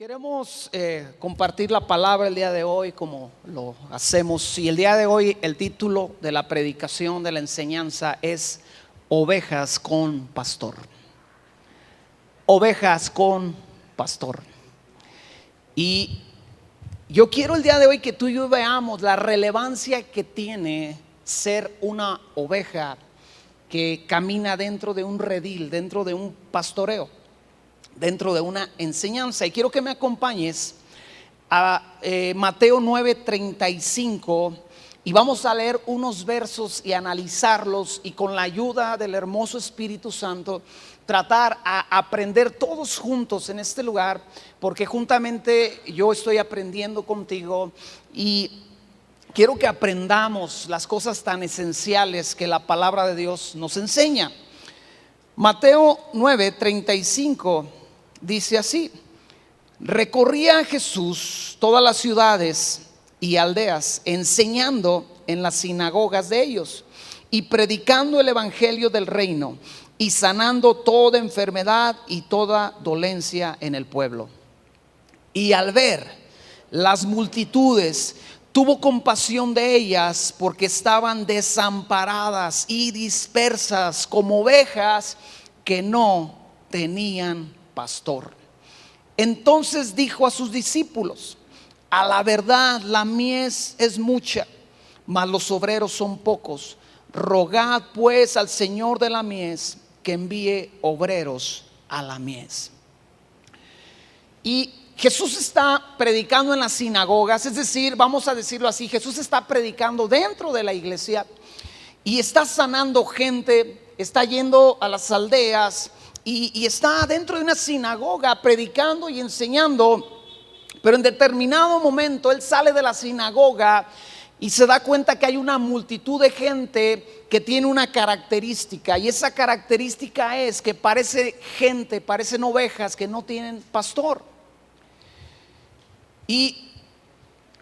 Queremos compartir la palabra el día de hoy como lo hacemos. Y el día de hoy el título de la predicación, de la enseñanza es Ovejas con Pastor. Ovejas con Pastor. Y yo quiero el día de hoy que tú y yo veamos la relevancia que tiene ser una oveja que camina dentro de un redil, dentro de un pastoreo, dentro de una enseñanza. Y quiero que me acompañes a Mateo 9:35 y vamos a leer unos versos y analizarlos, y con la ayuda del hermoso Espíritu Santo tratar a aprender todos juntos en este lugar, porque juntamente yo estoy aprendiendo contigo y quiero que aprendamos las cosas tan esenciales que la palabra de Dios nos enseña. Mateo 9:35 dice así: recorría Jesús todas las ciudades y aldeas, enseñando en las sinagogas de ellos y predicando el evangelio del reino y sanando toda enfermedad y toda dolencia en el pueblo. Y al ver las multitudes, tuvo compasión de ellas, porque estaban desamparadas y dispersas como ovejas que no tenían pastor. Entonces dijo a sus discípulos: a la verdad la mies es mucha, mas los obreros son pocos. Rogad pues al Señor de la mies que envíe obreros a la mies. Y Jesús está predicando en las sinagogas, es decir, vamos a decirlo así, Jesús está predicando dentro de la iglesia y está sanando gente, está yendo a las aldeas y está dentro de una sinagoga predicando y enseñando. Pero en determinado momento él sale de la sinagoga y se da cuenta que hay una multitud de gente que tiene una característica, y esa característica es que parece gente, parecen ovejas que no tienen pastor. Y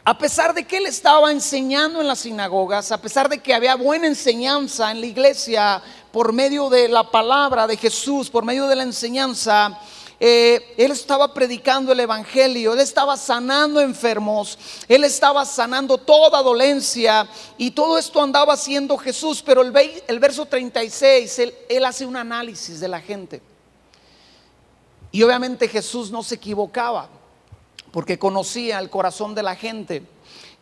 a pesar de que él estaba enseñando en las sinagogas, a pesar de que había buena enseñanza en la iglesia por medio de la palabra de Jesús, por medio de la enseñanza, él estaba predicando el evangelio, él estaba sanando enfermos, él estaba sanando toda dolencia, y todo esto andaba haciendo Jesús. Pero el verso 36, él hace un análisis de la gente, y obviamente Jesús no se equivocaba, porque conocía el corazón de la gente.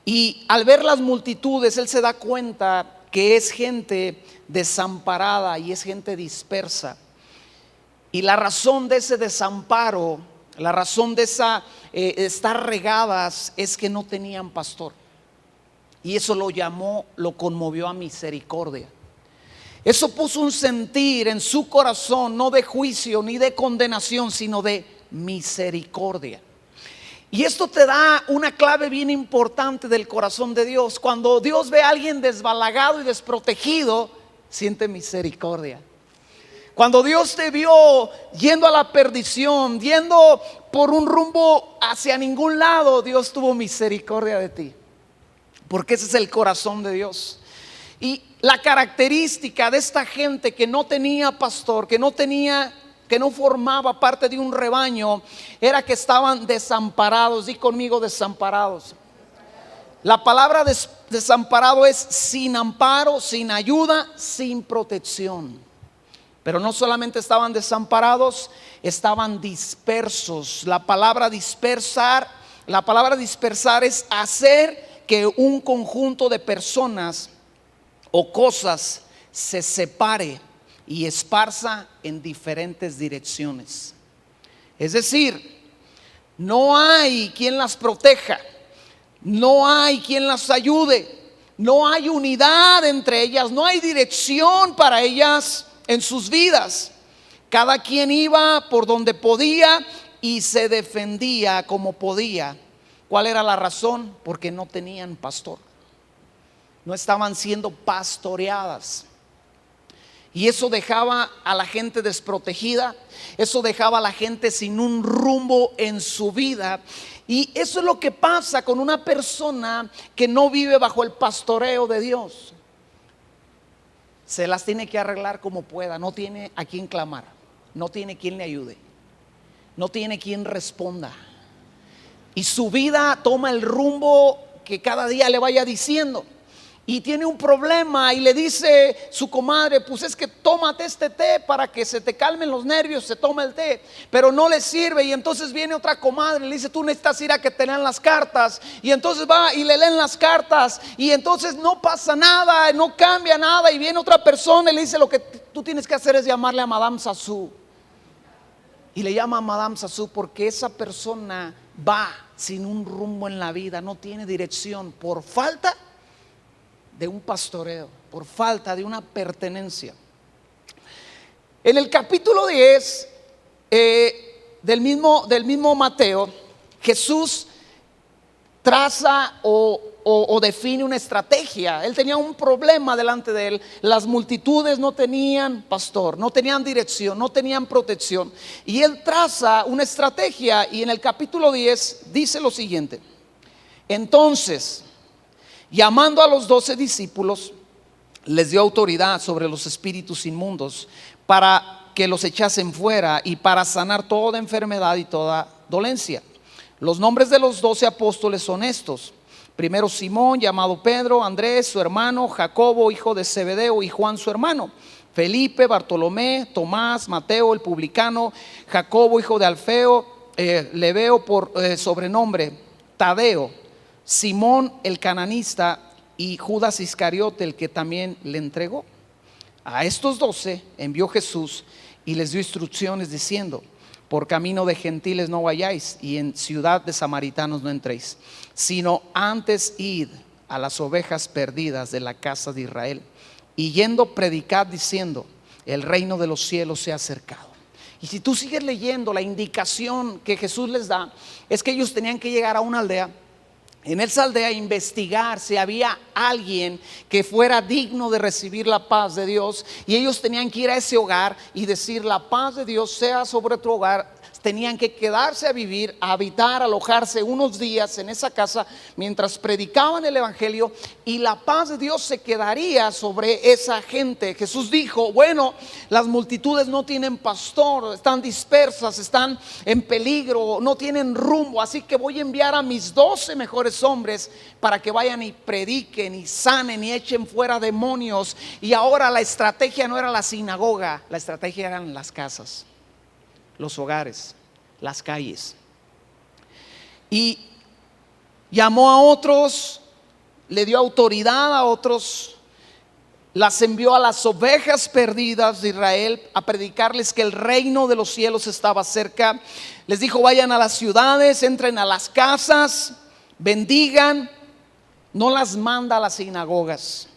Y al ver las multitudes, él se da cuenta que es gente desamparada y es gente dispersa. Y la razón de ese desamparo, la razón de estar regadas, es que no tenían pastor. Y eso lo conmovió a misericordia. Eso puso un sentir en su corazón, no de juicio ni de condenación, sino de misericordia. Y esto te da una clave bien importante del corazón de Dios. Cuando Dios ve a alguien desbalagado y desprotegido, siente misericordia. Cuando Dios te vio yendo a la perdición, yendo por un rumbo hacia ningún lado, Dios tuvo misericordia de ti, porque ese es el corazón de Dios. Y la característica de esta gente que no tenía pastor, que no formaba parte de un rebaño, era que estaban desamparados. Di conmigo: desamparados. La palabra desamparado es sin amparo, sin ayuda, sin protección. Pero no solamente estaban desamparados, estaban dispersos. La palabra dispersar es hacer que un conjunto de personas o cosas se separe y esparza en diferentes direcciones. Es decir, no hay quien las proteja, no hay quien las ayude, no hay unidad entre ellas, no hay dirección para ellas en sus vidas. Cada quien iba por donde podía y se defendía como podía. ¿Cuál era la razón? Porque no tenían pastor, no estaban siendo pastoreadas. Y eso dejaba a la gente desprotegida, eso dejaba a la gente sin un rumbo en su vida. Y eso es lo que pasa con una persona que no vive bajo el pastoreo de Dios. Se las tiene que arreglar como pueda, no tiene a quien clamar, no tiene quien le ayude, no tiene quien responda. y su vida toma el rumbo que cada día le vaya diciendo. Y tiene un problema y le dice su comadre, pues es que tómate este té para que se te calmen los nervios. Se toma el té, pero no le sirve. Y entonces viene otra comadre y le dice, tú necesitas ir a que te lean las cartas. Y entonces va y le leen las cartas, y entonces no pasa nada, no cambia nada. Y viene otra persona y le dice, lo que tú tienes que hacer es llamarle a Madame Sassou. Y le llama a Madame Sassou porque esa persona va sin un rumbo en la vida, no tiene dirección por falta de un pastoreo, por falta de una pertenencia. En el capítulo 10 del mismo Mateo, Jesús traza o define una estrategia. Él tenía un problema delante de él. Las multitudes no tenían pastor, no tenían dirección, no tenían protección. Y él traza una estrategia, y en el capítulo 10 dice lo siguiente: entonces, llamando a los 12 discípulos, les dio autoridad sobre los espíritus inmundos para que los echasen fuera y para sanar toda enfermedad y toda dolencia. Los nombres de los 12 apóstoles son estos: primero Simón, llamado Pedro; Andrés su hermano; Jacobo hijo de Zebedeo y Juan su hermano; Felipe, Bartolomé, Tomás, Mateo el publicano; Jacobo hijo de Alfeo, Lebeo por sobrenombre, Tadeo; Simón el cananista, y Judas Iscariote, el que también le entregó. A estos 12 envió Jesús y les dio instrucciones diciendo: por camino de gentiles no vayáis, y en ciudad de samaritanos no entréis, sino antes id a las ovejas perdidas de la casa de Israel, y yendo predicad diciendo: el reino de los cielos se ha acercado. Y si tú sigues leyendo, la indicación que Jesús les da es que ellos tenían que llegar a una aldea. En esa aldea investigar si había alguien que fuera digno de recibir la paz de Dios, y ellos tenían que ir a ese hogar y decir: la paz de Dios sea sobre tu hogar. Tenían que quedarse a vivir, a habitar, alojarse unos días en esa casa mientras predicaban el evangelio, y la paz de Dios se quedaría sobre esa gente. Jesús dijo: bueno, las multitudes no tienen pastor, están dispersas, están en peligro, no tienen rumbo, así que voy a enviar a mis 12 mejores hombres para que vayan y prediquen y sanen y echen fuera demonios. Y ahora la estrategia no era la sinagoga, la estrategia eran las casas, los hogares, las calles. Y llamó a otros, le dio autoridad a otros, las envió a las ovejas perdidas de Israel a predicarles que el reino de los cielos estaba cerca. Les dijo: vayan a las ciudades, entren a las casas, bendigan. No las manda a las sinagogas.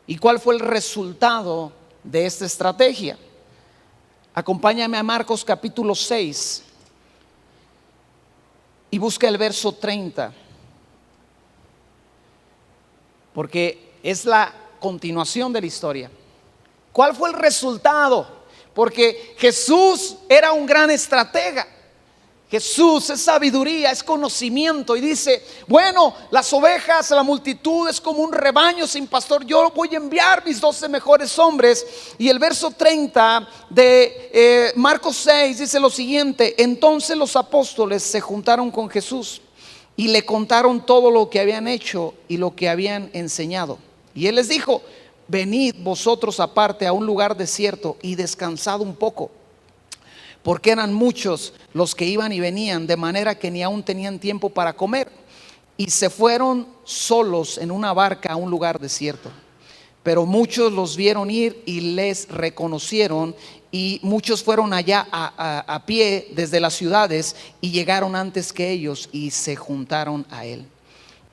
¿Y cuál fue el resultado de esta estrategia? Acompáñame a Marcos capítulo 6 y busca el verso 30, porque es la continuación de la historia. ¿Cuál fue el resultado? Porque Jesús era un gran estratega. Jesús es sabiduría, es conocimiento, y dice: bueno, las ovejas, la multitud es como un rebaño sin pastor. Yo voy a enviar mis 12 mejores hombres. Y el verso 30 de Marcos 6 dice lo siguiente: entonces los apóstoles se juntaron con Jesús y le contaron todo lo que habían hecho y lo que habían enseñado. Y él les dijo: venid vosotros aparte a un lugar desierto y descansad un poco, porque eran muchos los que iban y venían, de manera que ni aún tenían tiempo para comer. Y se fueron solos en una barca a un lugar desierto. Pero muchos los vieron ir y les reconocieron, y muchos fueron allá a pie desde las ciudades y llegaron antes que ellos y se juntaron a él.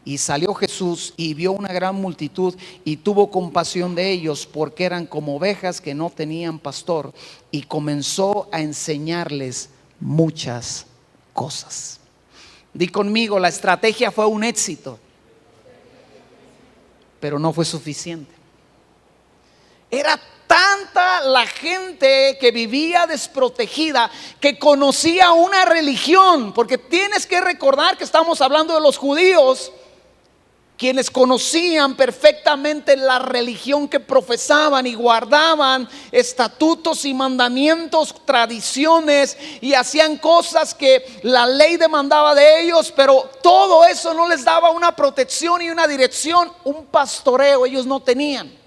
Y salió Jesús y vio una gran multitud y tuvo compasión de ellos, porque eran como ovejas que no tenían pastor, y comenzó a enseñarles muchas cosas. Di conmigo: la estrategia fue un éxito, pero no fue suficiente. Era tanta la gente que vivía desprotegida, que conocía una religión, porque tienes que recordar que estamos hablando de los judíos, quienes conocían perfectamente la religión que profesaban y guardaban estatutos y mandamientos, tradiciones, y hacían cosas que la ley demandaba de ellos, pero todo eso no les daba una protección y una dirección, un pastoreo ellos no tenían.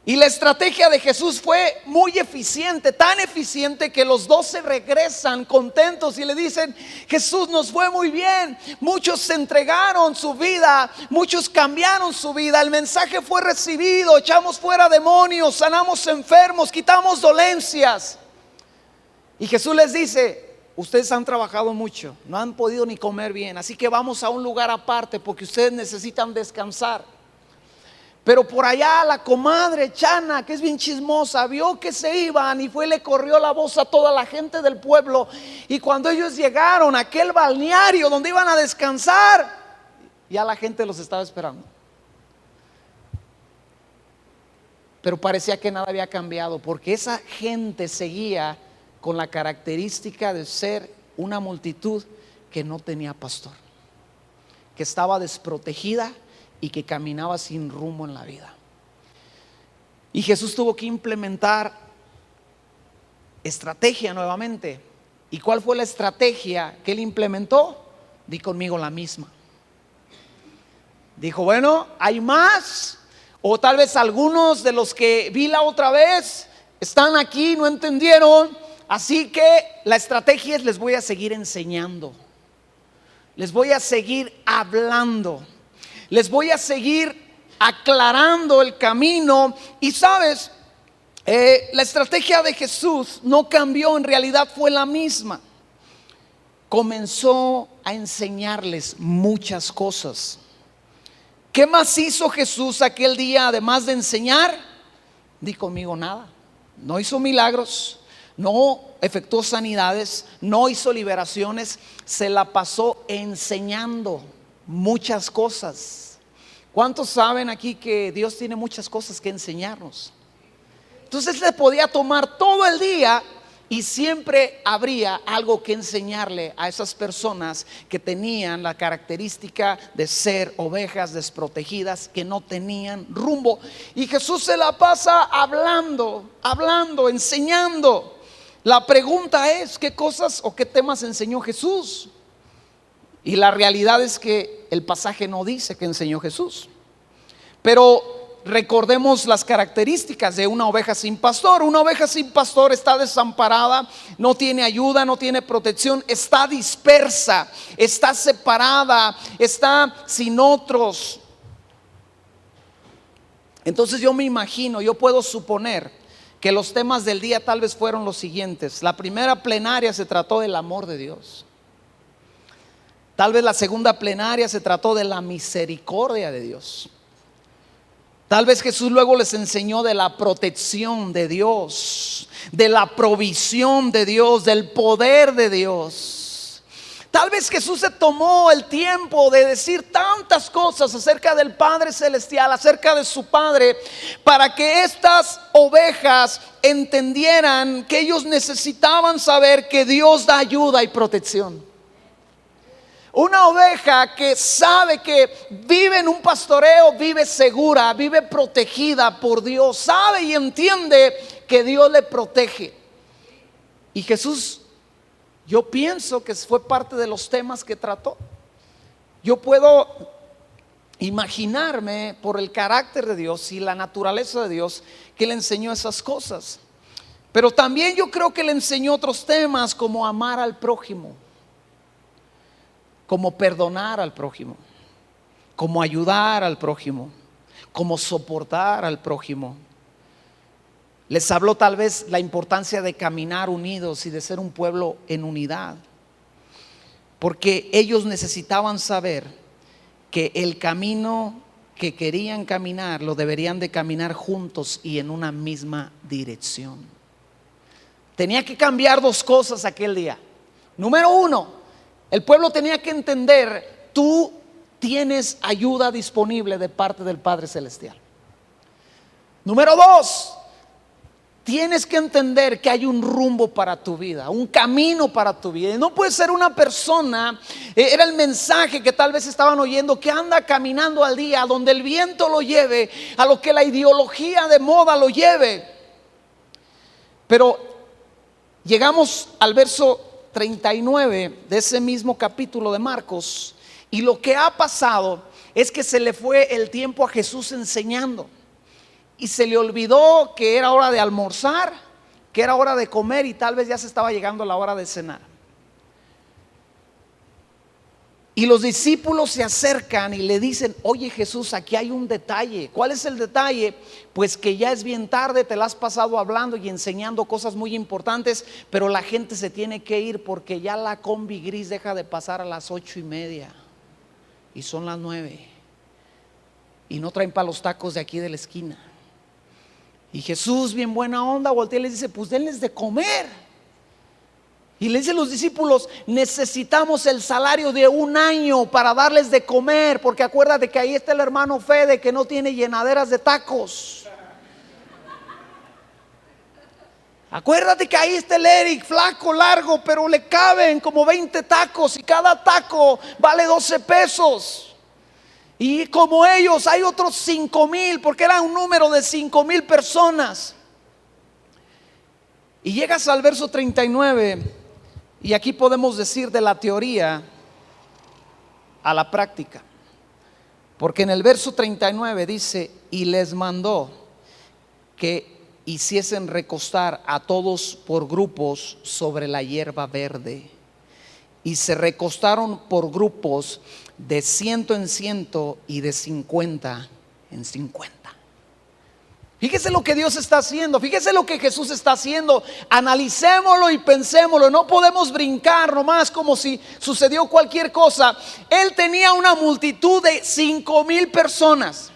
Y la estrategia de Jesús fue muy eficiente, tan eficiente que los 12 regresan contentos y le dicen: Jesús, nos fue muy bien, muchos se entregaron su vida, muchos cambiaron su vida, el mensaje fue recibido, echamos fuera demonios, sanamos enfermos, quitamos dolencias. Y Jesús les dice: ustedes han trabajado mucho, no han podido ni comer bien, así que vamos a un lugar aparte porque ustedes necesitan descansar. Pero por allá la comadre Chana, que es bien chismosa, vio que se iban y fue y le corrió la voz a toda la gente del pueblo. Y cuando ellos llegaron a aquel balneario donde iban a descansar, ya la gente los estaba esperando. Pero parecía que nada había cambiado, porque esa gente seguía con la característica de ser una multitud que no tenía pastor, que estaba desprotegida y que caminaba sin rumbo en la vida. Y Jesús tuvo que implementar estrategia nuevamente. ¿Y cuál fue la estrategia que él implementó? Di conmigo: la misma. Dijo: bueno, hay más, o tal vez algunos de los que vi la otra vez están aquí, no entendieron, así que la estrategia es: les voy a seguir enseñando, les voy a seguir hablando, les voy a seguir aclarando el camino. Y sabes, la estrategia de Jesús no cambió, en realidad fue la misma. Comenzó a enseñarles muchas cosas. ¿Qué más hizo Jesús aquel día además de enseñar? Di conmigo: nada. No hizo milagros, no efectuó sanidades, no hizo liberaciones, se la pasó enseñando muchas cosas. ¿Cuántos saben aquí que Dios tiene muchas cosas que enseñarnos? Entonces le podía tomar todo el día y siempre habría algo que enseñarle a esas personas que tenían la característica de ser ovejas desprotegidas, que no tenían rumbo. Y Jesús se la pasa hablando, enseñando. La pregunta es: ¿qué cosas o qué temas enseñó Jesús? Y la realidad es que el pasaje no dice que enseñó Jesús. Pero recordemos las características de una oveja sin pastor. Una oveja sin pastor está desamparada, no tiene ayuda, no tiene protección, está dispersa, está separada, está sin otros. Entonces yo me imagino, yo puedo suponer que los temas del día tal vez fueron los siguientes. La primera plenaria se trató del amor de Dios. Tal vez la segunda plenaria se trató de la misericordia de Dios. Tal vez Jesús luego les enseñó de la protección de Dios, de la provisión de Dios, del poder de Dios. Tal vez Jesús se tomó el tiempo de decir tantas cosas acerca del Padre Celestial, acerca de su Padre, para que estas ovejas entendieran que ellos necesitaban saber que Dios da ayuda y protección. Una oveja que sabe que vive en un pastoreo, vive segura, vive protegida por Dios, sabe y entiende que Dios le protege. Y Jesús, yo pienso que fue parte de los temas que trató. Yo puedo imaginarme, por el carácter de Dios y la naturaleza de Dios, que le enseñó esas cosas. Pero también yo creo que le enseñó otros temas, como amar al prójimo, como perdonar al prójimo, como ayudar al prójimo, como soportar al prójimo. Les habló tal vez la importancia de caminar unidos y de ser un pueblo en unidad, porque ellos necesitaban saber que el camino que querían caminar lo deberían de caminar juntos y en una misma dirección. Tenía que cambiar dos cosas aquel día. Número uno, el pueblo tenía que entender: tú tienes ayuda disponible de parte del Padre Celestial. Número dos, tienes que entender que hay un rumbo para tu vida, un camino para tu vida. Y no puedes ser una persona, era el mensaje que tal vez estaban oyendo, que anda caminando al día, a donde el viento lo lleve, a lo que la ideología de moda lo lleve. Pero llegamos al verso 39 de ese mismo capítulo de Marcos, y lo que ha pasado es que se le fue el tiempo a Jesús enseñando. Y se le olvidó que era hora de almorzar, que era hora de comer, y tal vez ya se estaba llegando la hora de cenar. Y los discípulos se acercan y le dicen: oye Jesús, aquí hay un detalle. ¿Cuál es el detalle? Pues que ya es bien tarde, te la has pasado hablando y enseñando cosas muy importantes, pero la gente se tiene que ir porque ya la combi gris deja de pasar a las 8:30 y son las 9 y no traen para los tacos de aquí de la esquina. Y Jesús, bien buena onda, voltea y les dice: pues denles de comer. Y le dice a los discípulos: necesitamos el salario de un año para darles de comer, porque acuérdate que ahí está el hermano Fede, que no tiene llenaderas de tacos. Acuérdate que ahí está el Eric, flaco, largo, pero le caben como 20 tacos y cada taco vale 12 pesos. Y como ellos hay otros 5,000, porque era un número de 5,000 personas. Y llegas al verso 39, y aquí podemos decir de la teoría a la práctica. Porque en el verso 39 dice: y les mandó que hiciesen recostar a todos por grupos sobre la hierba verde. Y se recostaron por grupos de 100 en 100 y de 50 en 50. Fíjese lo que Dios está haciendo, fíjese lo que Jesús está haciendo. Analicémoslo y pensémoslo. No podemos brincar nomás como si sucedió cualquier cosa. Él tenía una multitud de 5,000 personas.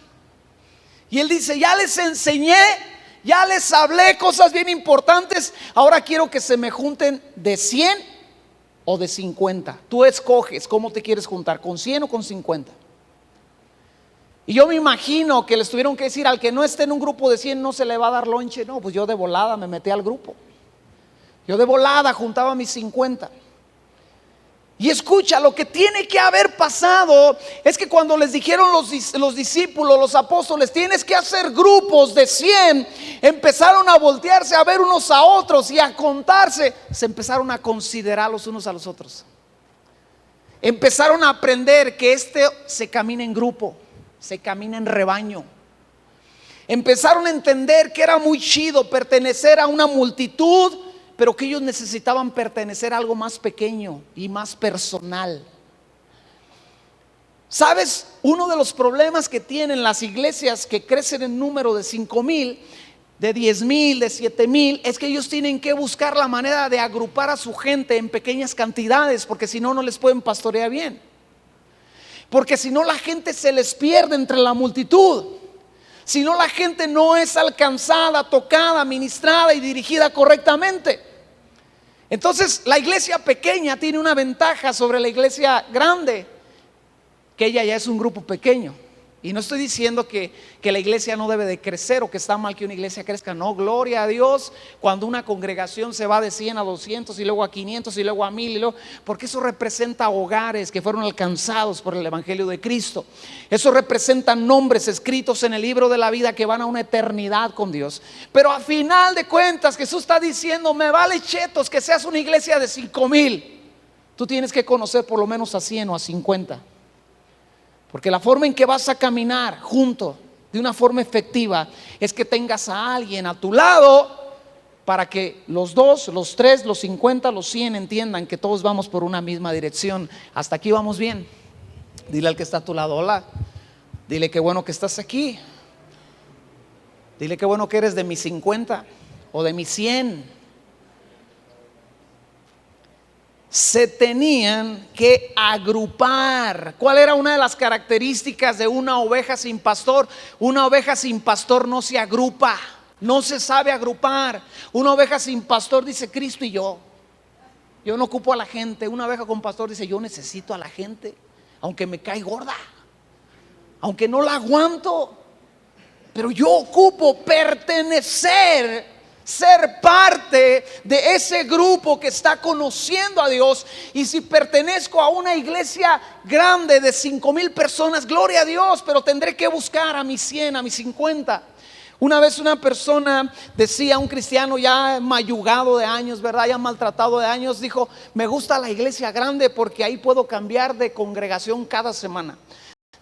Y él dice: ya les enseñé, ya les hablé cosas bien importantes. Ahora quiero que se me junten de 100 o de 50. Tú escoges cómo te quieres juntar, con 100 o con 50. Y yo me imagino que les tuvieron que decir: al que no esté en un grupo de 100 no se le va a dar lonche. No, pues yo de volada me metí al grupo. Yo de volada juntaba mis 50. Y escucha, lo que tiene que haber pasado es que cuando les dijeron los discípulos, los apóstoles: tienes que hacer grupos de 100, empezaron a voltearse a ver unos a otros y a contarse. Se empezaron a considerar los unos a los otros. Empezaron a aprender que se camina en grupo, se camina en rebaño. Empezaron a entender que era muy chido pertenecer a una multitud, pero que ellos necesitaban pertenecer a algo más pequeño y más personal. ¿Sabes? Uno de los problemas que tienen las iglesias que crecen en número de 5,000, de 10,000, de 7,000, es que ellos tienen que buscar la manera de agrupar a su gente en pequeñas cantidades, porque si no, no les pueden pastorear bien. Porque si no, la gente se les pierde entre la multitud. Si no, la gente no es alcanzada, tocada, ministrada y dirigida correctamente. Entonces la iglesia pequeña tiene una ventaja sobre la iglesia grande, que ella ya es un grupo pequeño. Y no estoy diciendo que la iglesia no debe de crecer o que está mal que una iglesia crezca. No, gloria a Dios cuando una congregación se va de 100 a 200 y luego a 500 y luego a 1000 y luego, porque eso representa hogares que fueron alcanzados por el evangelio de Cristo. Eso representa nombres escritos en el libro de la vida que van a una eternidad con Dios. Pero a final de cuentas Jesús está diciendo: me vale chetos que seas una iglesia de 5,000. Tú tienes que conocer por lo menos a 100 o a 50. Porque la forma en que vas a caminar junto de una forma efectiva es que tengas a alguien a tu lado para que los 2, los 3, los 50, los 100 entiendan que todos vamos por una misma dirección. Hasta aquí vamos bien. Dile al que está a tu lado: hola. Dile: qué bueno que estás aquí. Dile: qué bueno que eres de mis 50 o de mis 100. Se tenían que agrupar. ¿Cuál era una de las características de una oveja sin pastor? Una oveja sin pastor no se agrupa, no se sabe agrupar. Una oveja sin pastor dice: Cristo y yo no ocupo a la gente. Una oveja con pastor dice: yo necesito a la gente, aunque me cae gorda, aunque no la aguanto, pero yo ocupo pertenecer ser parte de ese grupo que está conociendo a Dios. Y si pertenezco a una iglesia grande de 5,000 personas, gloria a Dios, pero tendré que buscar a mis 100, a mis 50. Una vez una persona decía, un cristiano ya mayugado de años, ¿verdad? Ya maltratado de años, dijo: me gusta la iglesia grande porque ahí puedo cambiar de congregación cada semana.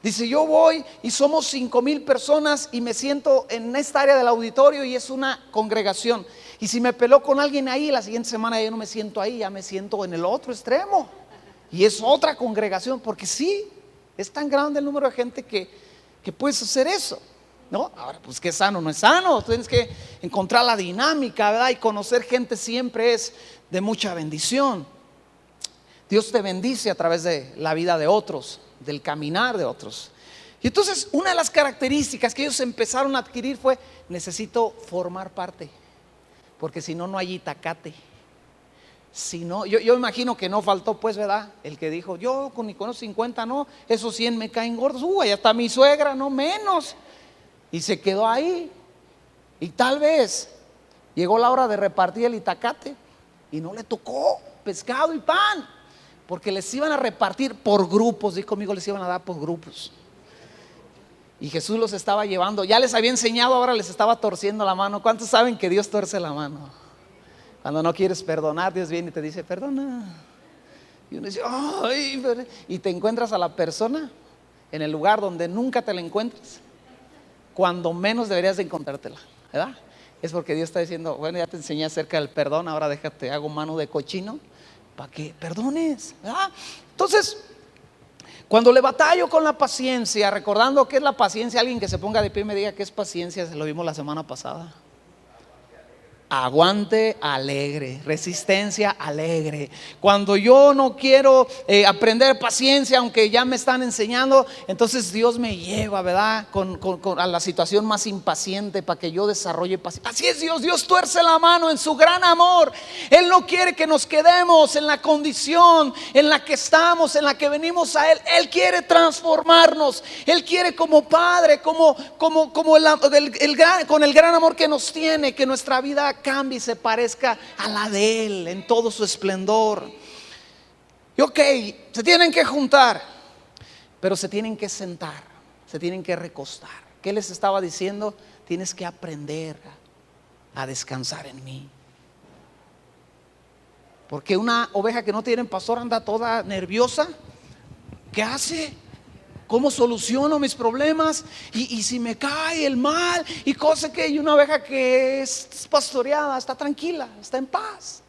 Dice: yo voy y somos 5,000 personas y me siento en esta área del auditorio y es una congregación. Y si me peleo con alguien ahí, la siguiente semana ya no me siento ahí, ya me siento en el otro extremo. Y es otra congregación, porque sí, es tan grande el número de gente que puedes hacer eso, ¿no? Ahora, pues que sano, no es sano. Tienes que encontrar la dinámica, ¿verdad? Y conocer gente siempre es de mucha bendición. Dios te bendice a través de la vida de otros, del caminar de otros. Y entonces una de las características que ellos empezaron a adquirir fue: necesito formar parte, porque si no, no hay itacate. Si no, yo imagino que no faltó, pues, ¿verdad? El que dijo: yo con los 50 no, esos 100 me caen gordos. Allá está mi suegra, no menos. Y se quedó ahí. Y tal vez llegó la hora de repartir el itacate y no le tocó pescado y pan, porque les iban a repartir por grupos. Dijo conmigo, les iban a dar por grupos. Y Jesús los estaba llevando. Ya les había enseñado, ahora les estaba torciendo la mano. ¿Cuántos saben que Dios tuerce la mano? Cuando no quieres perdonar, Dios viene y te dice: perdona. Y uno dice: ay, y te encuentras a la persona en el lugar donde nunca te la encuentras, cuando menos deberías de encontrártela, ¿verdad? Es porque Dios está diciendo: bueno, ya te enseñé acerca del perdón, ahora déjate, hago mano de cochino para que perdones, ¿verdad? Entonces, cuando le batallo con la paciencia, recordando qué es la paciencia, alguien que se ponga de pie y me diga qué es paciencia. Se lo vimos la semana pasada. Aguante alegre, resistencia alegre. Cuando yo no quiero aprender paciencia, aunque ya me están enseñando, entonces Dios me lleva, ¿verdad? A la situación más impaciente para que yo desarrolle paciencia. Así es Dios. Dios tuerce la mano en su gran amor. Él no quiere que nos quedemos en la condición en la que estamos, en la que venimos a Él. Él quiere transformarnos. Él quiere, como Padre, con el gran amor que nos tiene, que nuestra vida cambie y se parezca a la de Él en todo su esplendor. Y ok, se tienen que juntar, pero se tienen que sentar, se tienen que recostar. ¿Qué les estaba diciendo? Tienes que aprender a descansar en mí. Porque una oveja que no tiene pastor anda toda nerviosa. ¿Qué hace? ¿Cómo soluciono mis problemas? Y si me cae el mal y cosa que... Y una oveja que es pastoreada está tranquila, está en paz.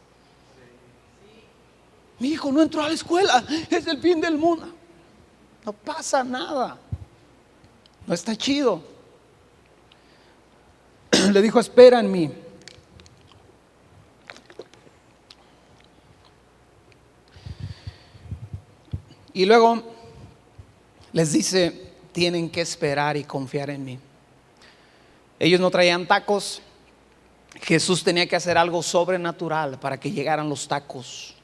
Mi hijo no entró a la escuela, es el fin del mundo. No pasa nada. No está chido. Le dijo: espera en mí. Y luego les dice: tienen que esperar y confiar en mí. Ellos no traían tacos. Jesús tenía que hacer algo sobrenatural para que llegaran los tacos.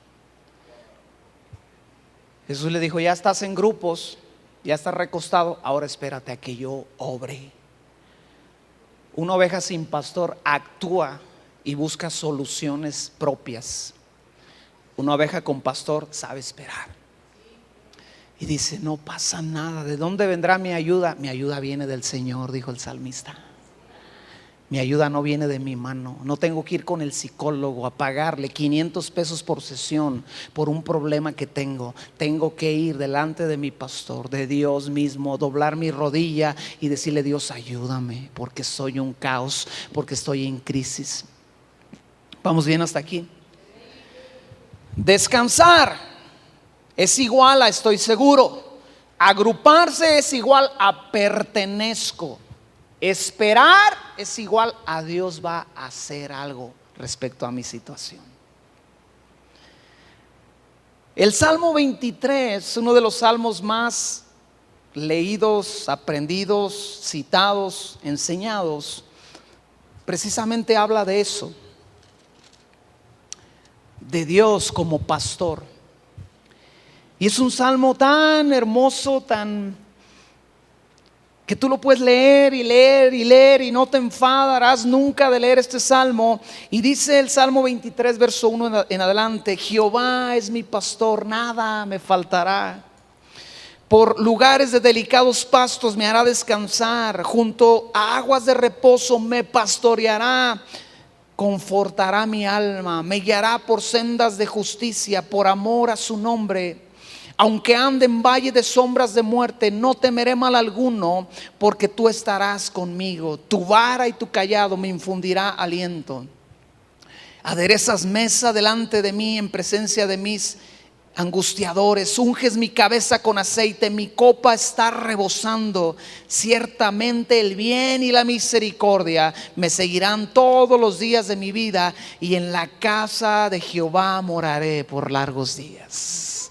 Jesús le dijo: ya estás en grupos, ya estás recostado, ahora espérate a que yo obre. Una oveja sin pastor actúa y busca soluciones propias. Una oveja con pastor sabe esperar. Y dice: no pasa nada. ¿De dónde vendrá mi ayuda? Mi ayuda viene del Señor, dijo el salmista. Mi ayuda no viene de mi mano. No tengo que ir con el psicólogo a pagarle 500 pesos por sesión por un problema que tengo. Tengo que ir delante de mi pastor, de Dios mismo, doblar mi rodilla y decirle: Dios, ayúdame, porque soy un caos, porque estoy en crisis. ¿Vamos bien hasta aquí? Descansar es igual a estoy seguro. Agruparse es igual a pertenezco. Esperar es igual a Dios va a hacer algo respecto a mi situación. El Salmo 23, uno de los salmos más leídos, aprendidos, citados, enseñados, precisamente habla de eso, de Dios como pastor. Y es un salmo tan hermoso, tan que tú lo puedes leer y leer y leer y no te enfadarás nunca de leer este salmo. Y dice el Salmo 23 verso 1 en adelante: Jehová es mi pastor, nada me faltará. Por lugares de delicados pastos me hará descansar, junto a aguas de reposo me pastoreará. Confortará mi alma, me guiará por sendas de justicia, por amor a su nombre. Aunque ande en valle de sombras de muerte, no temeré mal alguno, porque tú estarás conmigo. Tu vara y tu cayado me infundirá aliento. Aderezas mesa delante de mí en presencia de mis angustiadores. Unges mi cabeza con aceite, mi copa está rebosando. Ciertamente el bien y la misericordia me seguirán todos los días de mi vida, y en la casa de Jehová moraré por largos días.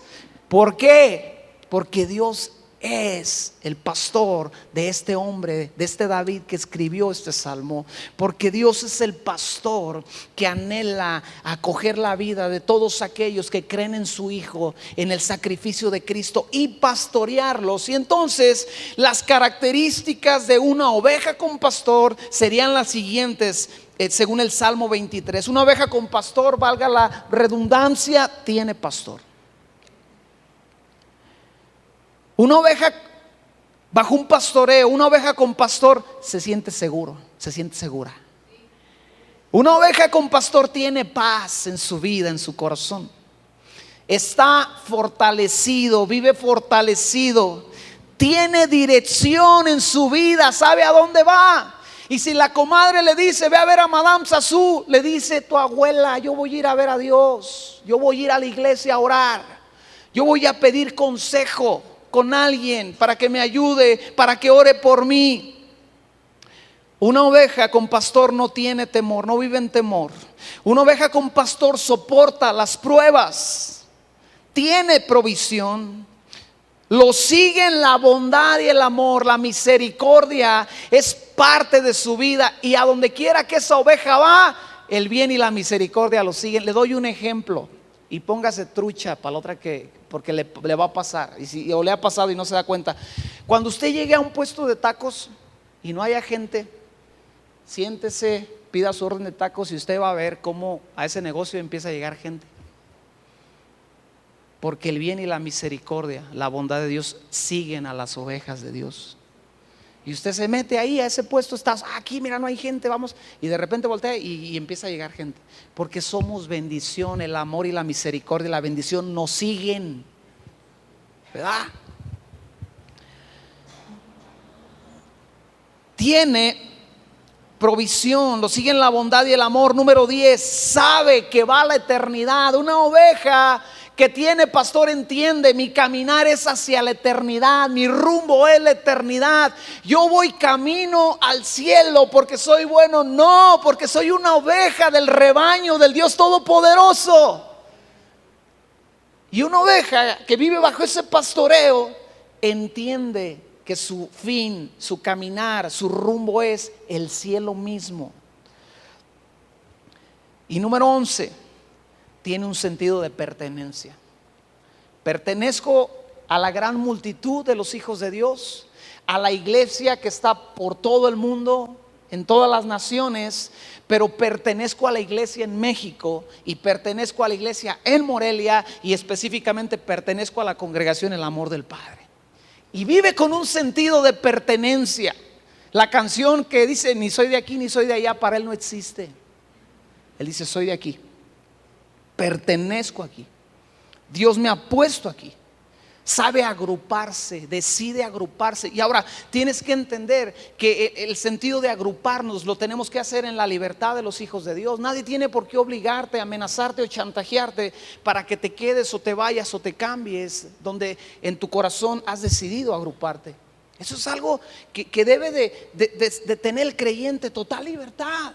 ¿Por qué? Porque Dios es el pastor de este hombre, de este David que escribió este salmo. Porque Dios es el pastor que anhela acoger la vida de todos aquellos que creen en su Hijo, en el sacrificio de Cristo, y pastorearlos. Y entonces las características de una oveja con pastor serían las siguientes, según el Salmo 23. Una oveja con pastor, valga la redundancia, tiene pastor. Una oveja bajo un pastoreo, una oveja con pastor se siente seguro, se siente segura. Una oveja con pastor tiene paz en su vida, en su corazón. Está fortalecido, vive fortalecido. Tiene dirección en su vida, sabe a dónde va. Y si la comadre le dice: ve a ver a Madame Sassou, le dice tu abuela: yo voy a ir a ver a Dios, yo voy a ir a la iglesia a orar, yo voy a pedir consejo con alguien para que me ayude, para que ore por mí. Una oveja con pastor no tiene temor, no vive en temor. Una oveja con pastor soporta las pruebas, tiene provisión, lo siguen la bondad y el amor, la misericordia es parte de su vida, y a donde quiera que esa oveja va, el bien y la misericordia lo siguen. Le doy un ejemplo, y póngase trucha para la otra, porque le va a pasar, o le ha pasado y no se da cuenta. Cuando usted llegue a un puesto de tacos y no haya gente, siéntese, pida su orden de tacos, y usted va a ver cómo a ese negocio empieza a llegar gente. Porque el bien y la misericordia, la bondad de Dios siguen a las ovejas de Dios. Y usted se mete ahí a ese puesto, estás aquí, mira, no hay gente, vamos. Y de repente voltea y empieza a llegar gente. Porque somos bendición, el amor y la misericordia y la bendición nos siguen, ¿verdad? Tiene provisión, lo siguen la bondad y el amor. Número 10, sabe que va a la eternidad. Una oveja que tiene pastor entiende: mi caminar es hacia la eternidad, mi rumbo es la eternidad. Yo voy camino al cielo porque soy bueno, no, porque soy una oveja del rebaño del Dios Todopoderoso. Y una oveja que vive bajo ese pastoreo entiende que su fin, su caminar, su rumbo es el cielo mismo. Y número 11, tiene un sentido de pertenencia. Pertenezco a la gran multitud de los hijos de Dios, a la iglesia que está por todo el mundo, en todas las naciones, pero pertenezco a la iglesia en México, y pertenezco a la iglesia en Morelia, y específicamente pertenezco a la congregación El Amor del Padre. Y vive con un sentido de pertenencia. La canción que dice: ni soy de aquí ni soy de allá, para él no existe. Él dice: soy de aquí, pertenezco aquí, Dios me ha puesto aquí. Sabe agruparse, decide agruparse. Y ahora tienes que entender que el sentido de agruparnos lo tenemos que hacer en la libertad de los hijos de Dios. Nadie tiene por qué obligarte, amenazarte o chantajearte para que te quedes o te vayas o te cambies donde en tu corazón has decidido agruparte. Eso es algo que debe de tener el creyente, total libertad.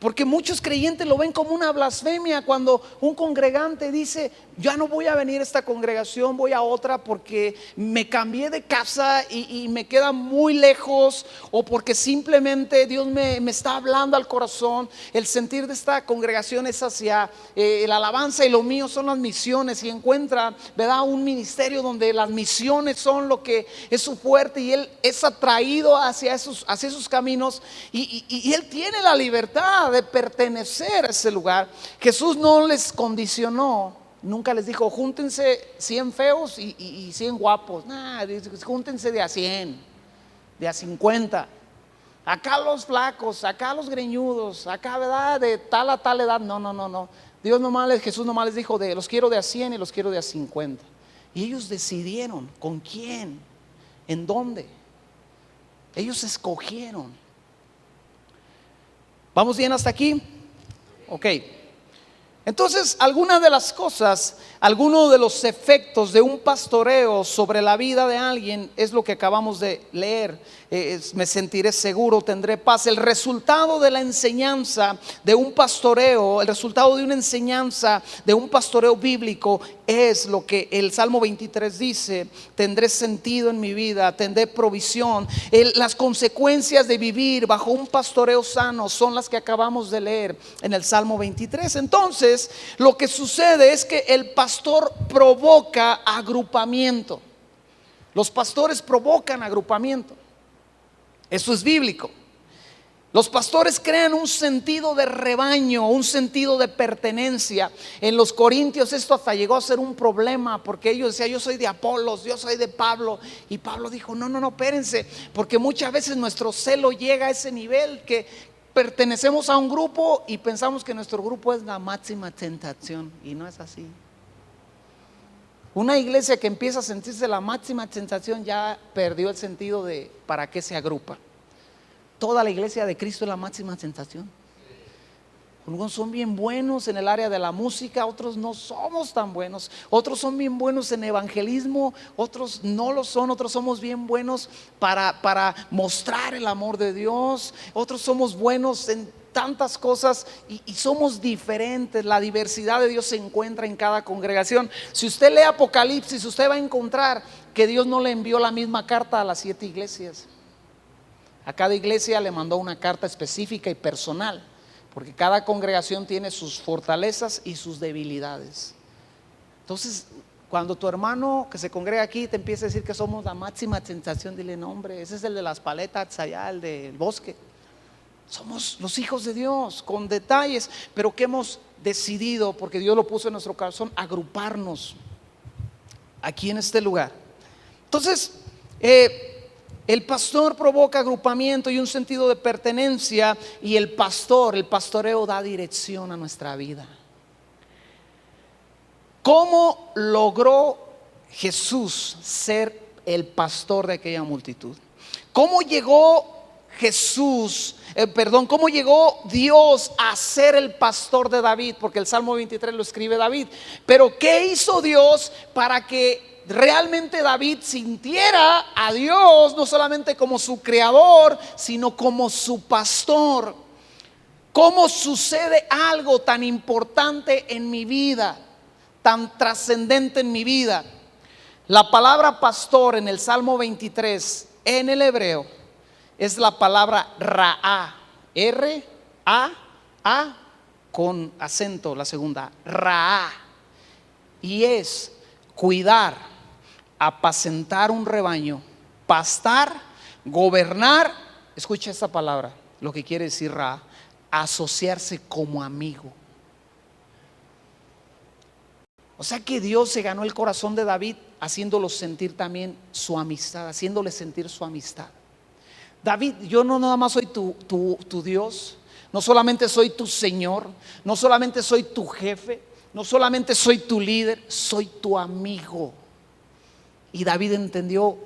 Porque muchos creyentes lo ven como una blasfemia cuando un congregante dice: ya no voy a venir a esta congregación, voy a otra porque me cambié de casa y me queda muy lejos, o porque simplemente Dios me está hablando al corazón. El sentir de esta congregación es hacia la alabanza, y lo mío son las misiones, y encuentra, ¿verdad?, un ministerio donde las misiones son lo que es su fuerte, y él es atraído hacia esos caminos, y él tiene la libertad de pertenecer a ese lugar. Jesús no les condicionó, nunca les dijo: júntense 100 feos y 100 guapos. Nah, júntense de a 100, de a 50. Acá los flacos, acá los greñudos, acá, ¿verdad?, de tal a tal edad. No. Jesús nomás les dijo: los quiero de a 100 y los quiero de a 50. Y ellos decidieron con quién, en dónde. Ellos escogieron. ¿Vamos bien hasta aquí? Ok. Entonces, algunas de las cosas, algunos de los efectos de un pastoreo sobre la vida de alguien es lo que acabamos de leer. Me sentiré seguro, tendré paz. El resultado de la enseñanza de un pastoreo, el resultado de una enseñanza de un pastoreo bíblico es lo que el Salmo 23 dice: tendré sentido en mi vida, tendré provisión. Las consecuencias de vivir bajo un pastoreo sano son las que acabamos de leer en el Salmo 23. Entonces, lo que sucede es que el pastor provoca agrupamiento. Los pastores provocan agrupamiento. Eso es bíblico. Los pastores crean un sentido de rebaño, un sentido de pertenencia. En los Corintios esto hasta llegó a ser un problema, porque ellos decían: yo soy de Apolos, yo soy de Pablo. Y Pablo dijo: no, espérense, porque muchas veces nuestro celo llega a ese nivel que pertenecemos a un grupo y pensamos que nuestro grupo es la máxima tentación, y no es así. Una iglesia que empieza a sentirse la máxima tentación ya perdió el sentido de para qué se agrupa. Toda la iglesia de Cristo es la máxima tentación. Algunos son bien buenos en el área de la música, otros no somos tan buenos. Otros son bien buenos en evangelismo, otros no lo son. Otros somos bien buenos para mostrar el amor de Dios. Otros somos buenos en tantas cosas y somos diferentes. La diversidad de Dios se encuentra en cada congregación. Si usted lee Apocalipsis, usted va a encontrar que Dios no le envió la misma carta a las 7 iglesias. A cada iglesia le mandó una carta específica y personal, porque cada congregación tiene sus fortalezas y sus debilidades. Entonces, cuando tu hermano que se congrega aquí te empieza a decir que somos la máxima tentación, dile: no, hombre, ese es el de las paletas allá, el del bosque. Somos los hijos de Dios con detalles, pero que hemos decidido, porque Dios lo puso en nuestro corazón, agruparnos aquí en este lugar. Entonces, el pastor provoca agrupamiento y un sentido de pertenencia, y el pastoreo da dirección a nuestra vida. ¿Cómo logró Jesús ser el pastor de aquella multitud? ¿Cómo llegó cómo llegó Dios a ser el pastor de David? Porque el Salmo 23 lo escribe David. Pero ¿qué hizo Dios para que realmente David sintiera a Dios no solamente como su creador, sino como su pastor? ¿Cómo sucede algo tan importante en mi vida, tan trascendente en mi vida? La palabra pastor en el Salmo 23 en el hebreo es la palabra Raá, R-A-A con acento la segunda, Raá, y es cuidar, apacentar un rebaño, pastar, gobernar. Escucha esta palabra, lo que quiere decir Raá: asociarse como amigo. O sea que Dios se ganó el corazón de David haciéndolo sentir también su amistad, haciéndole sentir su amistad. David, yo no nada más soy tu Dios, no solamente soy tu Señor, no solamente soy tu jefe, no solamente soy tu líder, soy tu amigo. Y David entendió: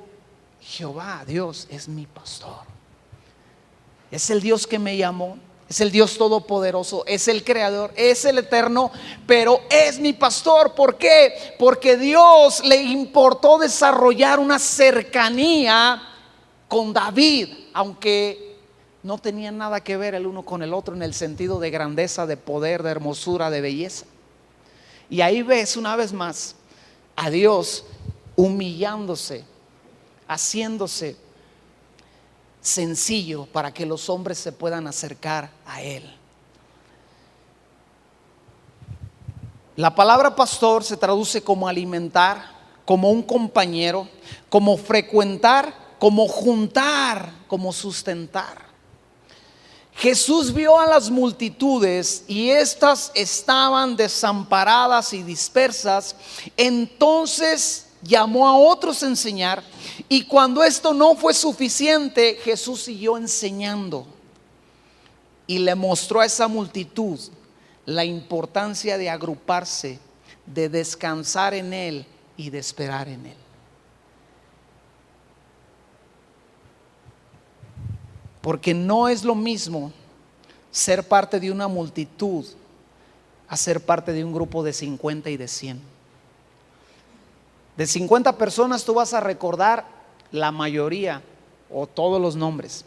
Jehová, Dios, es mi pastor. Es el Dios que me llamó, es el Dios todopoderoso, es el creador, es el eterno, pero es mi pastor. ¿Por qué? Porque Dios le importó desarrollar una cercanía con David, aunque no tenían nada que ver el uno con el otro en el sentido de grandeza, de poder, de hermosura, de belleza. Y ahí ves una vez más a Dios humillándose, haciéndose sencillo para que los hombres se puedan acercar a Él. La palabra pastor se traduce como alimentar, como un compañero, como frecuentar, como juntar, como sustentar. Jesús vio a las multitudes y éstas estaban desamparadas y dispersas. Entonces llamó a otros a enseñar, y cuando esto no fue suficiente, Jesús siguió enseñando y le mostró a esa multitud la importancia de agruparse, de descansar en Él y de esperar en Él. Porque no es lo mismo ser parte de una multitud a ser parte de un grupo de 50 y de 100. De 50 personas tú vas a recordar la mayoría o todos los nombres.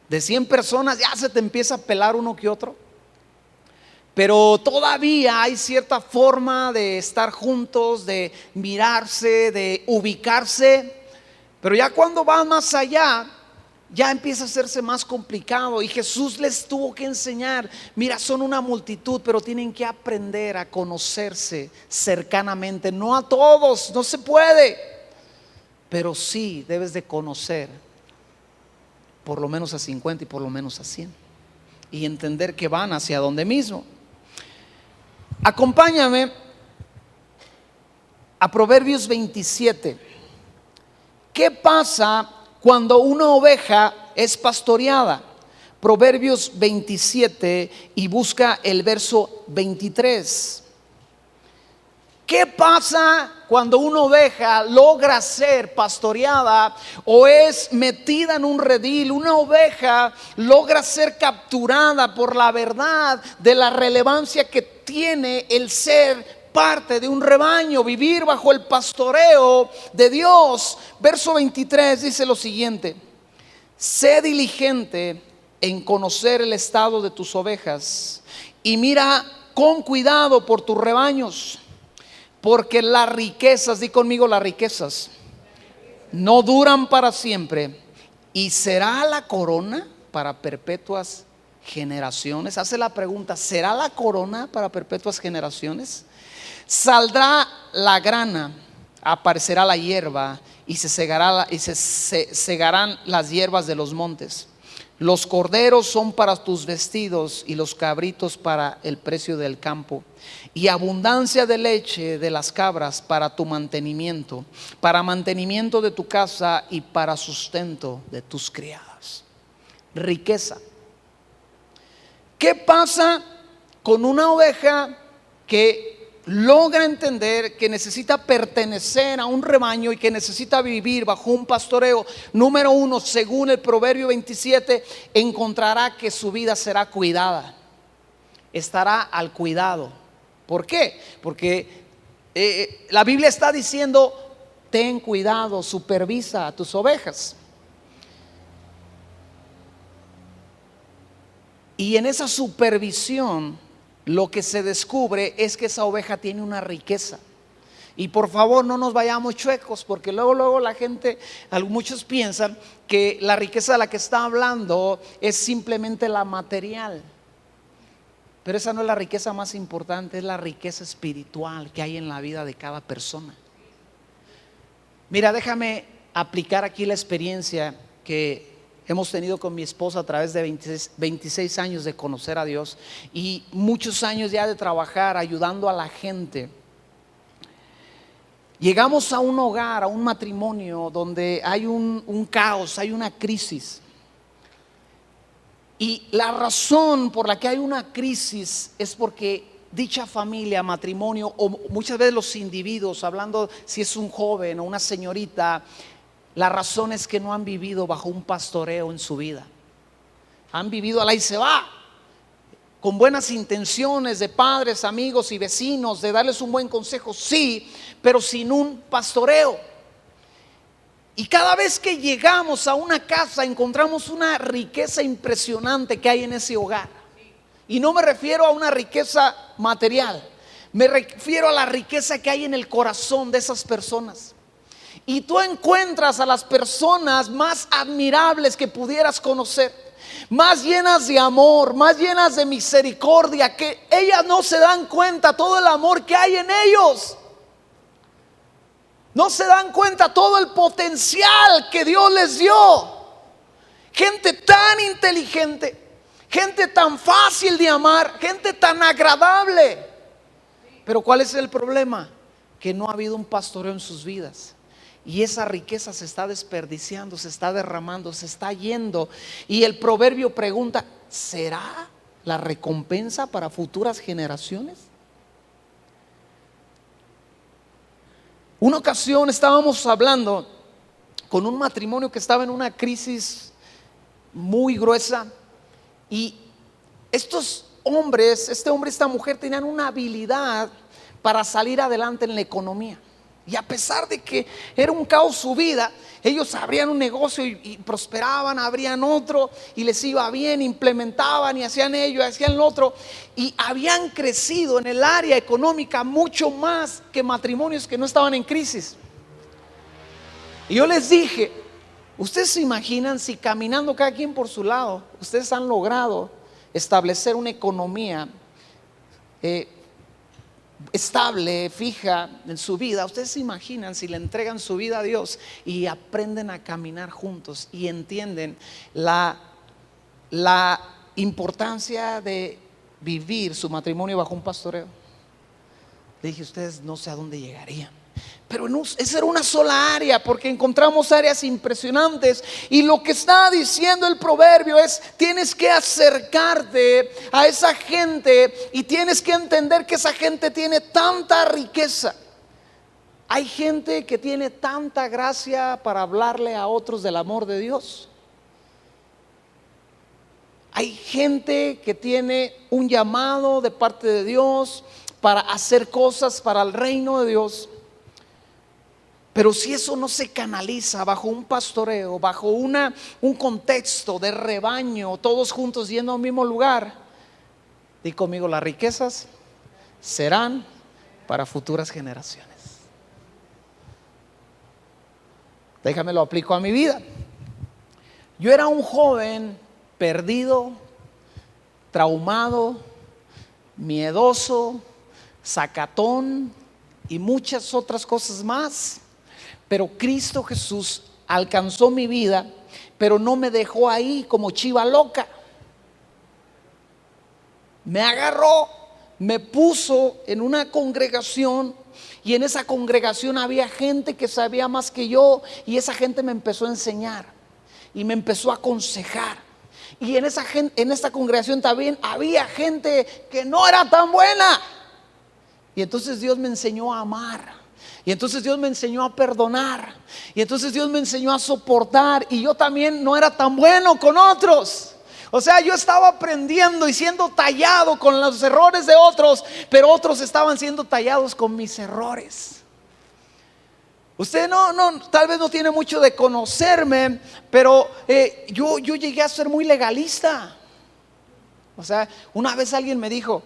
De 100 personas ya se te empieza a pelar uno que otro. Pero todavía hay cierta forma de estar juntos, de mirarse, de ubicarse. Pero ya cuando va más allá, ya empieza a hacerse más complicado. Y Jesús les tuvo que enseñar: mira, son una multitud, pero tienen que aprender a conocerse cercanamente. No a todos, no se puede, pero sí debes de conocer por lo menos a 50 y por lo menos a 100, y entender que van hacia donde mismo. Acompáñame a Proverbios 27. ¿Qué pasa cuando una oveja es pastoreada? Proverbios 27, y busca el verso 23. ¿Qué pasa cuando una oveja logra ser pastoreada o es metida en un redil? Una oveja logra ser capturada por la verdad de la relevancia que tiene el ser parte de un rebaño, vivir bajo el pastoreo de Dios. Verso 23 dice lo siguiente: sé diligente en conocer el estado de tus ovejas y mira con cuidado por tus rebaños, porque las riquezas, di conmigo, las riquezas no duran para siempre, y será la corona para perpetuas generaciones. Hace la pregunta: ¿será la corona para perpetuas generaciones? Saldrá la grana, aparecerá la hierba, y se segarán las hierbas de los montes. Los corderos son para tus vestidos y los cabritos para el precio del campo, y abundancia de leche de las cabras para tu mantenimiento, para mantenimiento de tu casa y para sustento de tus criadas. Riqueza. ¿Qué pasa con una oveja que logra entender que necesita pertenecer a un rebaño y que necesita vivir bajo un pastoreo? Número uno, según el Proverbio 27, encontrará que su vida será cuidada, estará al cuidado. ¿Por qué? Porque la Biblia está diciendo: ten cuidado, supervisa a tus ovejas. Y en esa supervisión lo que se descubre es que esa oveja tiene una riqueza. Y por favor, no nos vayamos chuecos, porque luego la gente, muchos piensan que la riqueza de la que está hablando es simplemente la material. Pero esa no es la riqueza más importante, es la riqueza espiritual que hay en la vida de cada persona. Mira, déjame aplicar aquí la experiencia que hemos tenido con mi esposa a través de 26 años de conocer a Dios y muchos años ya de trabajar ayudando a la gente. Llegamos a un hogar, a un matrimonio donde hay un caos, hay una crisis. Y la razón por la que hay una crisis es porque dicha familia, matrimonio, o muchas veces los individuos, hablando si es un joven o una señorita, la razón es que no han vivido bajo un pastoreo en su vida. Han vivido al ahí se va, con buenas intenciones de padres, amigos y vecinos, de darles un buen consejo, sí, pero sin un pastoreo. Y cada vez que llegamos a una casa encontramos una riqueza impresionante que hay en ese hogar. Y no me refiero a una riqueza material, me refiero a la riqueza que hay en el corazón de esas personas. Y tú encuentras a las personas más admirables que pudieras conocer, más llenas de amor, más llenas de misericordia, que ellas no se dan cuenta todo el amor que hay en ellos. No se dan cuenta todo el potencial que Dios les dio. Gente tan inteligente, gente tan fácil de amar, gente tan agradable. Pero ¿cuál es el problema? Que no ha habido un pastoreo en sus vidas. Y esa riqueza se está desperdiciando, se está derramando, se está yendo. Y el proverbio pregunta: ¿será la recompensa para futuras generaciones? Una ocasión estábamos hablando con un matrimonio que estaba en una crisis muy gruesa. Y estos hombres, este hombre y esta mujer, tenían una habilidad para salir adelante en la economía. Y a pesar de que era un caos su vida, ellos abrían un negocio y prosperaban, abrían otro y les iba bien, implementaban y hacían ello, hacían lo otro. Y habían crecido en el área económica mucho más que matrimonios que no estaban en crisis. Y yo les dije: ¿ustedes se imaginan si caminando cada quien por su lado, ustedes han logrado establecer una economía estable, fija en su vida? ¿Ustedes se imaginan si le entregan su vida a Dios y aprenden a caminar juntos y entienden la importancia de vivir su matrimonio bajo un pastoreo? Le dije: ustedes no sé a dónde llegarían. Pero no, esa era una sola área, porque encontramos áreas impresionantes. Y lo que está diciendo el proverbio es: tienes que acercarte a esa gente y tienes que entender que esa gente tiene tanta riqueza. Hay gente que tiene tanta gracia para hablarle a otros del amor de Dios. Hay gente que tiene un llamado de parte de Dios para hacer cosas para el reino de Dios. Pero si eso no se canaliza bajo un pastoreo, bajo un contexto de rebaño, todos juntos yendo al mismo lugar, di conmigo: las riquezas serán para futuras generaciones. Déjame lo aplico a mi vida. Yo era un joven perdido, traumado, miedoso, sacatón y muchas otras cosas más. Pero Cristo Jesús alcanzó mi vida, pero no me dejó ahí como chiva loca. Me agarró, me puso en una congregación, y en esa congregación había gente que sabía más que yo, y esa gente me empezó a enseñar y me empezó a aconsejar. Y en esta congregación también había gente que no era tan buena. Y entonces Dios me enseñó a amar. Y entonces Dios me enseñó a perdonar. Y entonces Dios me enseñó a soportar. Y yo también no era tan bueno con otros. O sea, yo estaba aprendiendo y siendo tallado con los errores de otros, pero otros estaban siendo tallados con mis errores. Usted tal vez no tiene mucho de conocerme, pero yo llegué a ser muy legalista. O sea, una vez alguien me dijo: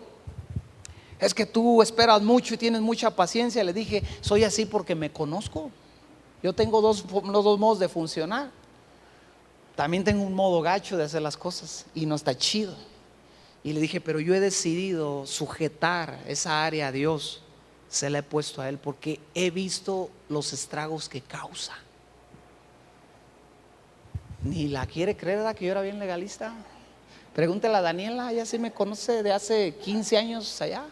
es que tú esperas mucho y tienes mucha paciencia. Le dije: soy así porque me conozco. Yo tengo dos modos de funcionar. También tengo un modo gacho de hacer las cosas y no está chido. Y le dije: pero yo he decidido sujetar esa área a Dios. Se la he puesto a Él porque he visto los estragos que causa. Ni la quiere creer, ¿verdad? Que yo era bien legalista. Pregúntale a Daniela, ella sí me conoce de hace 15 años allá.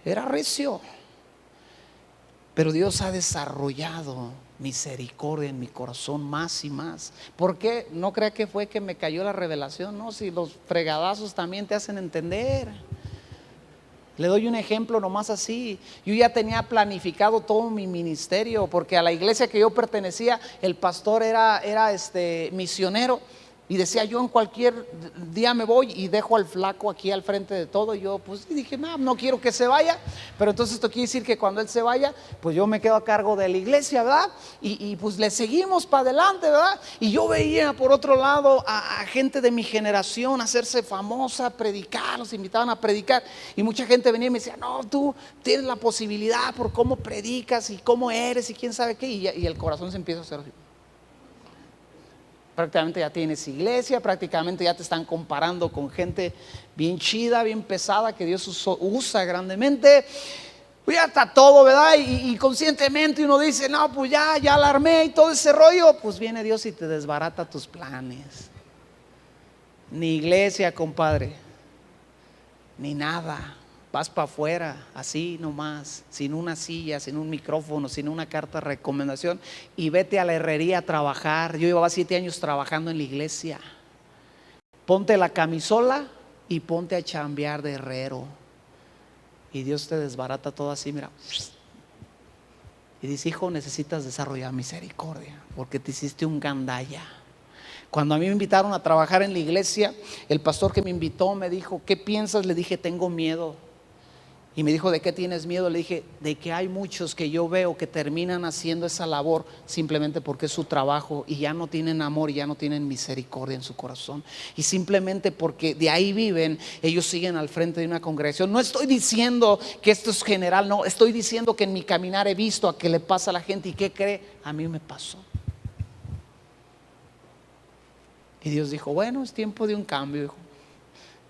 Era recio. Pero Dios ha desarrollado misericordia en mi corazón más y más. ¿Por qué? No crea que fue que me cayó la revelación. No, si los fregadazos también te hacen entender. Le doy un ejemplo nomás así. Yo ya tenía planificado todo mi ministerio, porque a la iglesia que yo pertenecía, el pastor era misionero. Y decía, yo en cualquier día me voy y dejo al flaco aquí al frente de todo. Y yo pues dije, no quiero que se vaya. Pero entonces esto quiere decir que cuando él se vaya, pues yo me quedo a cargo de la iglesia, ¿verdad? Y pues le seguimos para adelante, ¿verdad? Y yo veía por otro lado a gente de mi generación hacerse famosa, predicar, los invitaban a predicar. Y mucha gente venía y me decía, no, tú tienes la posibilidad por cómo predicas y cómo eres y quién sabe qué. Y el corazón se empieza a hacer así. Prácticamente ya tienes iglesia, prácticamente ya te están comparando con gente bien chida, bien pesada, que Dios usa grandemente. Pues ya está todo, ¿verdad? Y conscientemente uno dice, no, pues ya la armé y todo ese rollo. Pues viene Dios y te desbarata tus planes. Ni iglesia, compadre, ni nada. Vas para afuera, así nomás, sin una silla, sin un micrófono, sin una carta de recomendación, y vete a la herrería a trabajar. Yo llevaba 7 años trabajando en la iglesia. Ponte la camisola y ponte a chambear de herrero, y Dios te desbarata todo así, mira. Y dice, hijo, necesitas desarrollar misericordia, porque te hiciste un gandalla. Cuando a mí me invitaron a trabajar en la iglesia, el pastor que me invitó me dijo, ¿qué piensas? Le dije, tengo miedo. Y me dijo, ¿de qué tienes miedo? Le dije, de que hay muchos que yo veo que terminan haciendo esa labor simplemente porque es su trabajo, y ya no tienen amor y ya no tienen misericordia en su corazón, y simplemente porque de ahí viven, ellos siguen al frente de una congregación. No estoy diciendo que esto es general, no, estoy diciendo que en mi caminar he visto a qué le pasa a la gente. ¿Y qué cree? A mí me pasó. Y Dios dijo, bueno, es tiempo de un cambio, hijo.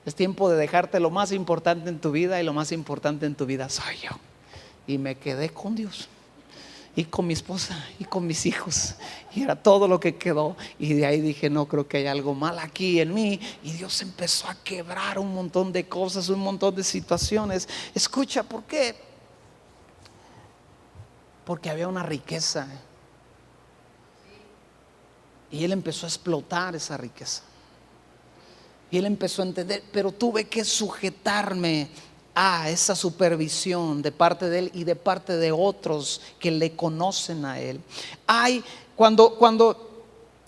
Es tiempo de dejarte lo más importante en tu vida, y lo más importante en tu vida soy yo. Y me quedé con Dios y con mi esposa y con mis hijos, y era todo lo que quedó. Y de ahí dije, no, creo que hay algo mal aquí en mí. Y Dios empezó a quebrar un montón de cosas, un montón de situaciones. Escucha, ¿por qué? Porque había una riqueza, y Él empezó a explotar esa riqueza. Y él empezó a entender, pero tuve que sujetarme a esa supervisión de parte de él y de parte de otros que le conocen a él. Hay cuando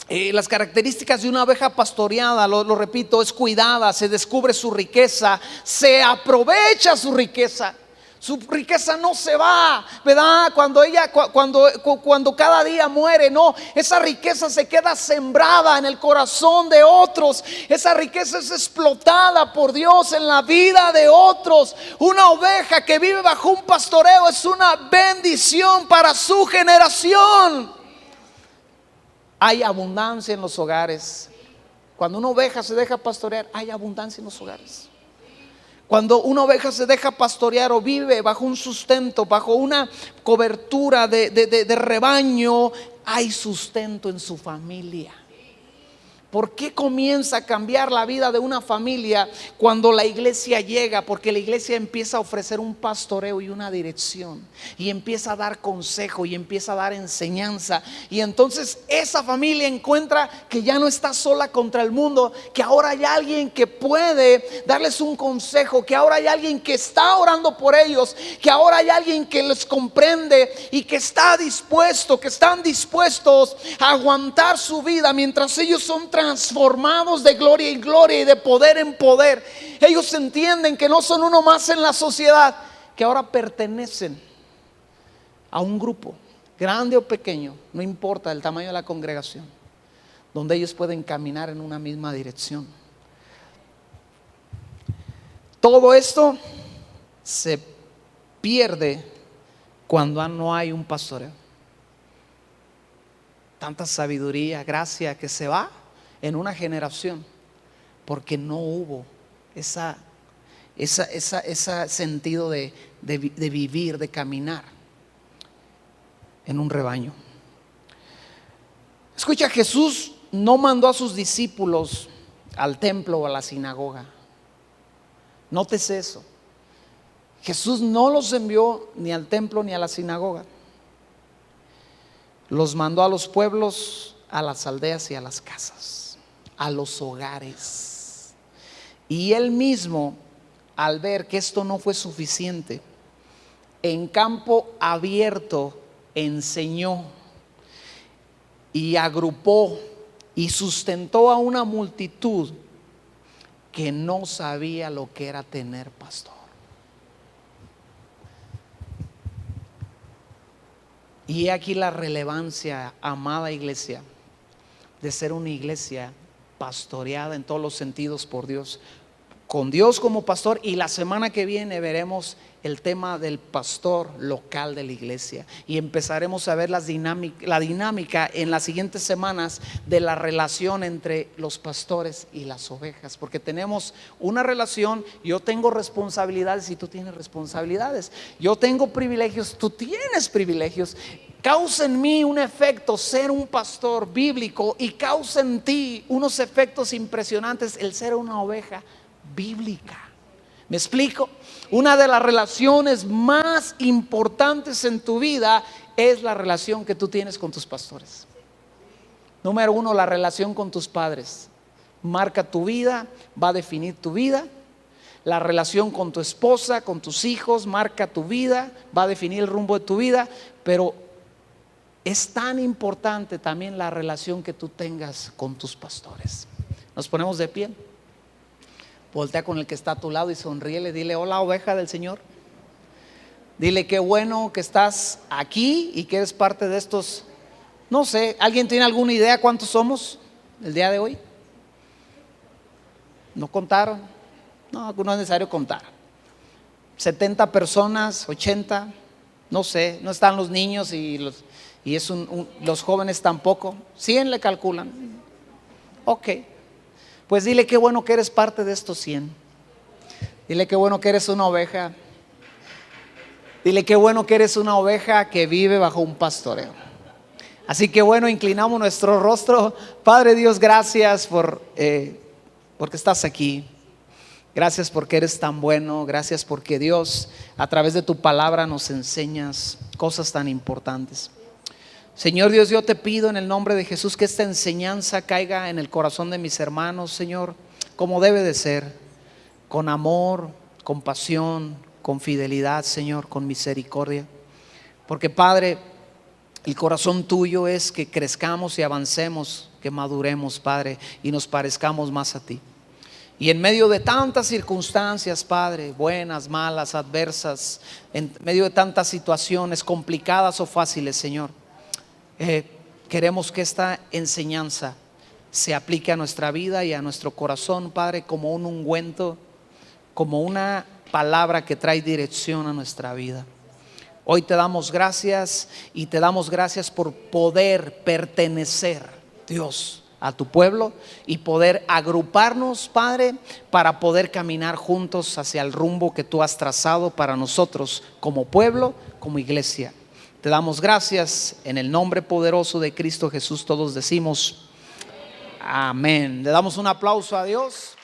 las características de una oveja pastoreada, lo repito, es cuidada, se descubre su riqueza, se aprovecha su riqueza. Su riqueza no se va, ¿verdad? Cuando cada día muere, no, esa riqueza se queda sembrada en el corazón de otros. Esa riqueza es explotada por Dios en la vida de otros. Una oveja que vive bajo un pastoreo es una bendición para su generación. Hay abundancia en los hogares. Cuando una oveja se deja pastorear, hay abundancia en los hogares. Cuando una oveja se deja pastorear o vive bajo un sustento, bajo una cobertura de rebaño, hay sustento en su familia. ¿Por qué comienza a cambiar la vida de una familia cuando la iglesia llega? Porque la iglesia empieza a ofrecer un pastoreo y una dirección, y empieza a dar consejo y empieza a dar enseñanza. Y entonces esa familia encuentra que ya no está sola contra el mundo, que ahora hay alguien que puede darles un consejo, que ahora hay alguien que está orando por ellos, que ahora hay alguien que les comprende y que está dispuesto, que están dispuestos a aguantar su vida mientras ellos son transformados de gloria en gloria y de poder en poder. Ellos entienden que no son uno más en la sociedad, que ahora pertenecen a un grupo, grande o pequeño, no importa el tamaño de la congregación, donde ellos pueden caminar en una misma dirección. Todo esto se pierde cuando no hay un pastoreo. Tanta sabiduría, gracia que se va en una generación porque no hubo ese sentido de vivir, de caminar en un rebaño. Escucha, Jesús no mandó a sus discípulos al templo o a la sinagoga. Nótese eso. Jesús no los envió ni al templo ni a la sinagoga. Los mandó a los pueblos, a las aldeas y a las casas, a los hogares. Y él mismo, al ver que esto no fue suficiente, en campo abierto enseñó y agrupó y sustentó a una multitud que no sabía lo que era tener pastor. Y aquí la relevancia, amada iglesia, de ser una iglesia pastoreada en todos los sentidos por Dios, con Dios como pastor. Y la semana que viene veremos el tema del pastor local de la iglesia, y empezaremos a ver la dinámica en las siguientes semanas de la relación entre los pastores y las ovejas, porque tenemos una relación. Yo tengo responsabilidades y tú tienes responsabilidades, yo tengo privilegios, tú tienes privilegios. Causa en mí un efecto ser un pastor bíblico, y causa en ti unos efectos impresionantes el ser una oveja bíblica. ¿Me explico? Una de las relaciones más importantes en tu vida es la relación que tú tienes con tus pastores. Número uno, la relación con tus padres marca tu vida, va a definir tu vida. La relación con tu esposa, con tus hijos, marca tu vida, va a definir el rumbo de tu vida. Pero es tan importante también la relación que tú tengas con tus pastores. Nos ponemos de pie. Voltea con el que está a tu lado y sonríele, dile: hola, oveja del Señor. Dile: qué bueno que estás aquí y que eres parte de estos. No sé, ¿alguien tiene alguna idea cuántos somos el día de hoy? ¿No contaron? No, no es necesario contar. 70 personas, 80, no sé, no están los niños y los jóvenes tampoco. 100 le calculan. Ok. Pues dile: qué bueno que eres parte de estos 100. Dile: qué bueno que eres una oveja. Dile: qué bueno que eres una oveja que vive bajo un pastoreo. Así que bueno, inclinamos nuestro rostro. Padre Dios, gracias porque estás aquí. Gracias porque eres tan bueno. Gracias porque, Dios, a través de tu palabra nos enseñas cosas tan importantes. Señor Dios, yo te pido en el nombre de Jesús que esta enseñanza caiga en el corazón de mis hermanos, Señor, como debe de ser, con amor, con pasión, con fidelidad, Señor, con misericordia. Porque, Padre, el corazón tuyo es que crezcamos y avancemos, que maduremos, Padre, y nos parezcamos más a ti. Y en medio de tantas circunstancias, Padre, buenas, malas, adversas, en medio de tantas situaciones complicadas o fáciles, Señor, queremos que esta enseñanza se aplique a nuestra vida y a nuestro corazón, Padre, como un ungüento, como una palabra que trae dirección a nuestra vida. Hoy te damos gracias, y te damos gracias por poder pertenecer, Dios, a tu pueblo, y poder agruparnos, Padre, para poder caminar juntos hacia el rumbo que tú has trazado para nosotros como pueblo, como iglesia. Te damos gracias en el nombre poderoso de Cristo Jesús. Todos decimos amén. Le damos un aplauso a Dios.